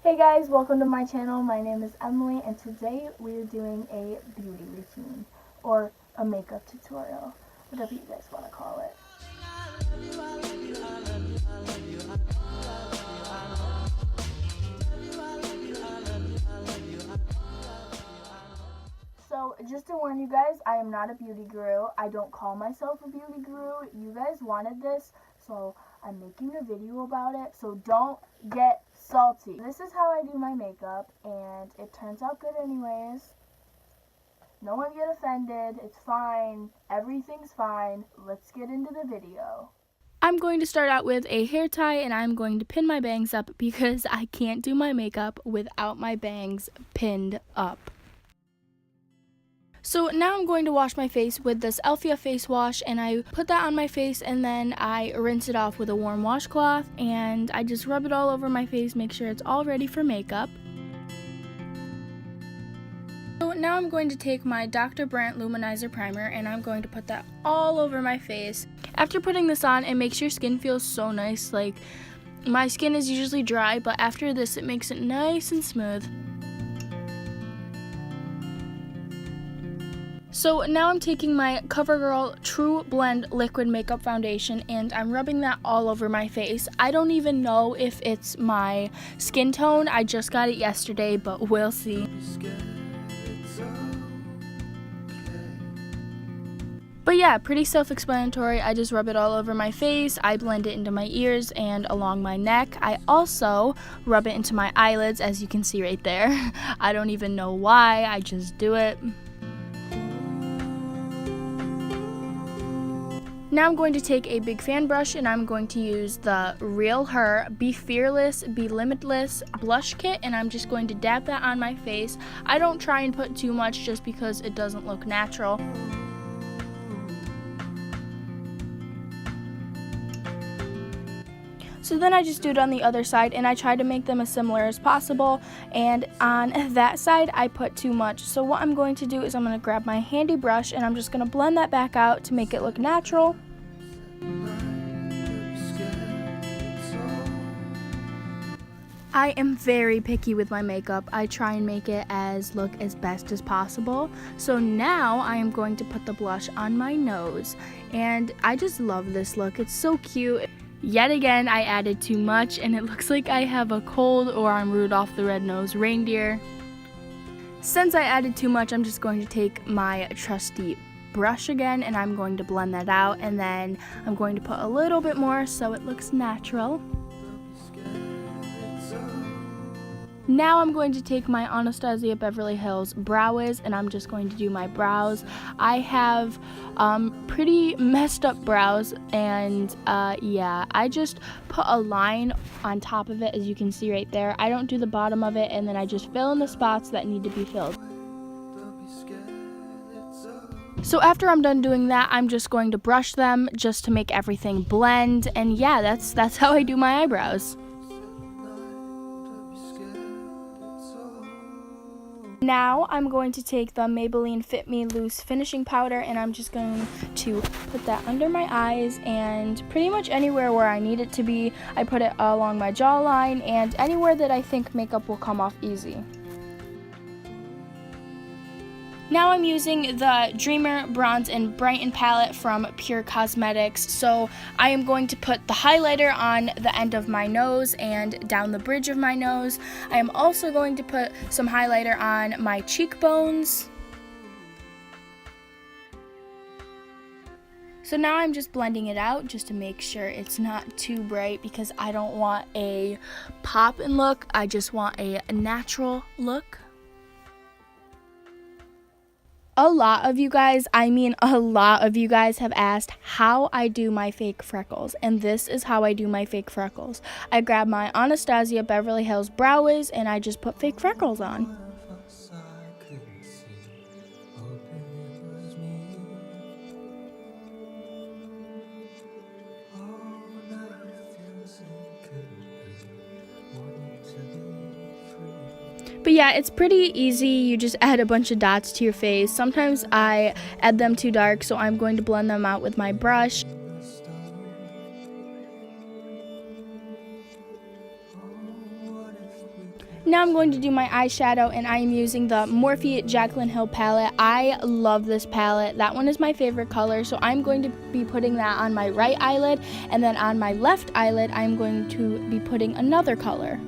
Hey guys, welcome to my channel. My name is Emily and today we're doing a beauty routine or a makeup tutorial, whatever you guys want to call it. So just to warn you guys, I am not a beauty guru. I don't call myself a beauty guru. You guys wanted this, so I'm making a video about it. So don't get salty. This is how I do my makeup and it turns out good anyways. No one get offended. It's fine. Everything's fine. Let's get into the video. I'm going to start out with a hair tie and I'm going to pin my bangs up because I can't do my makeup without my bangs pinned up. So now I'm going to wash my face with this Elfia face wash, and I put that on my face and then I rinse it off with a warm washcloth and I just rub it all over my face, make sure it's all ready for makeup. So now I'm going to take my Dr. Brandt Luminizer Primer and I'm going to put that all over my face. After putting this on, it makes your skin feel so nice. Like, my skin is usually dry, but after this it makes it nice and smooth. So now I'm taking my CoverGirl True Blend Liquid Makeup Foundation and I'm rubbing that all over my face. I don't even know if it's my skin tone. I just got it yesterday, but we'll see. But yeah, pretty self-explanatory. I just rub it all over my face. I blend it into my ears and along my neck. I also rub it into my eyelids, as you can see right there. I don't even know why, I just do it. Now I'm going to take a big fan brush and I'm going to use the Real Her Be Fearless, Be Limitless blush kit, and I'm just going to dab that on my face. I don't try and put too much just because it doesn't look natural. So then I just do it on the other side and I try to make them as similar as possible, and on that side I put too much. So what I'm going to do is I'm going to grab my handy brush and I'm just going to blend that back out to make it look natural. I am very picky with my makeup. I try and make it look as best as possible. So now I am going to put the blush on my nose and I just love this look. It's so cute. Yet again, I added too much and it looks like I have a cold or I'm Rudolph the Red-Nosed Reindeer. Since I added too much, I'm just going to take my trusty brush again and I'm going to blend that out, and then I'm going to put a little bit more so it looks natural. Now I'm going to take my Anastasia Beverly Hills Brow Wiz and I'm just going to do my brows. I have pretty messed up brows and yeah, I just put a line on top of it, as you can see right there. I don't do the bottom of it, and then I just fill in the spots that need to be filled. So after I'm done doing that, I'm just going to brush them just to make everything blend, and yeah, that's how I do my eyebrows. Now I'm going to take the Maybelline Fit Me Loose Finishing Powder and I'm just going to put that under my eyes and pretty much anywhere where I need it to be. I put it along my jawline and anywhere that I think makeup will come off easy. Now I'm using the Dreamer Bronze and Brighten palette from Pure Cosmetics. So I am going to put the highlighter on the end of my nose and down the bridge of my nose. I am also going to put some highlighter on my cheekbones. So now I'm just blending it out just to make sure it's not too bright, because I don't want a pop-in look. I just want a natural look. A lot of you guys have asked how I do my fake freckles, and this is how I do my fake freckles. I grab my Anastasia Beverly Hills Brow Wiz and I just put fake freckles on. But yeah, it's pretty easy. You just add a bunch of dots to your face. Sometimes I add them too dark, so I'm going to blend them out with my brush. Now I'm going to do my eyeshadow, and I am using the Morphe JACLYN Hill palette. I love this palette. That one is my favorite color, so I'm going to be putting that on my right eyelid, and then on my left eyelid I'm going to be putting another color.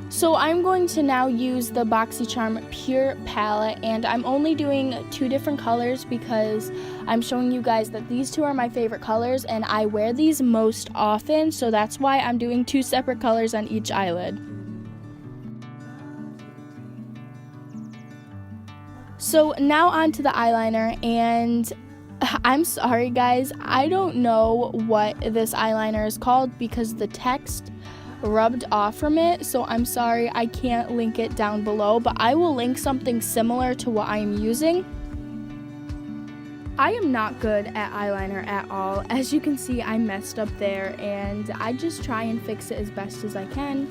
So I'm going to now use the BOXY Pure palette, and I'm only doing 2 different colors because I'm showing you guys that these 2 are my favorite colors and I wear these most often, so that's why I'm doing 2 separate colors on each eyelid. So now on to the eyeliner, and I'm sorry guys, I don't know what this eyeliner is called because the text rubbed off from it, so I'm sorry I can't link it down below, but I will link something similar to what I am using. I am not good at eyeliner at all. As you can see, I messed up there, and I just try and fix it as best as I can.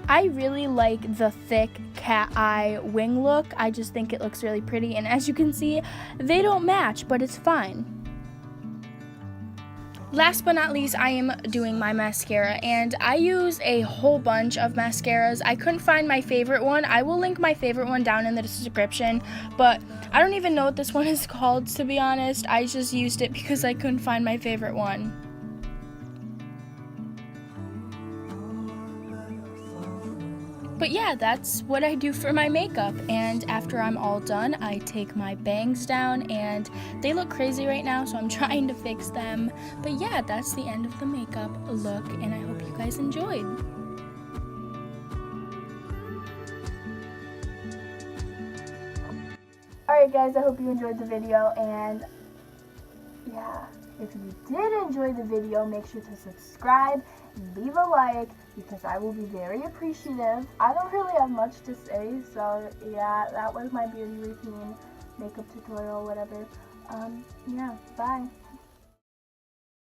I really like the thick cat eye wing look. I just think it looks really pretty, and as you can see, they don't match, but it's fine. Last but not least, I am doing my mascara, and I use a whole bunch of mascaras. I couldn't find my favorite one. I will link my favorite one down in the description, but I don't even know what this one is called, to be honest. I just used it because I couldn't find my favorite one. But yeah, that's what I do for my makeup, and after I'm all done, I take my bangs down, and they look crazy right now, so I'm trying to fix them. But yeah, that's the end of the makeup look, and I hope you guys enjoyed. Alright guys, I hope you enjoyed the video, and yeah, if you did enjoy the video, make sure to subscribe and leave a like, because I will be very appreciative. I don't really have much to say, so yeah, that was my beauty routine, makeup tutorial, whatever. Yeah, bye.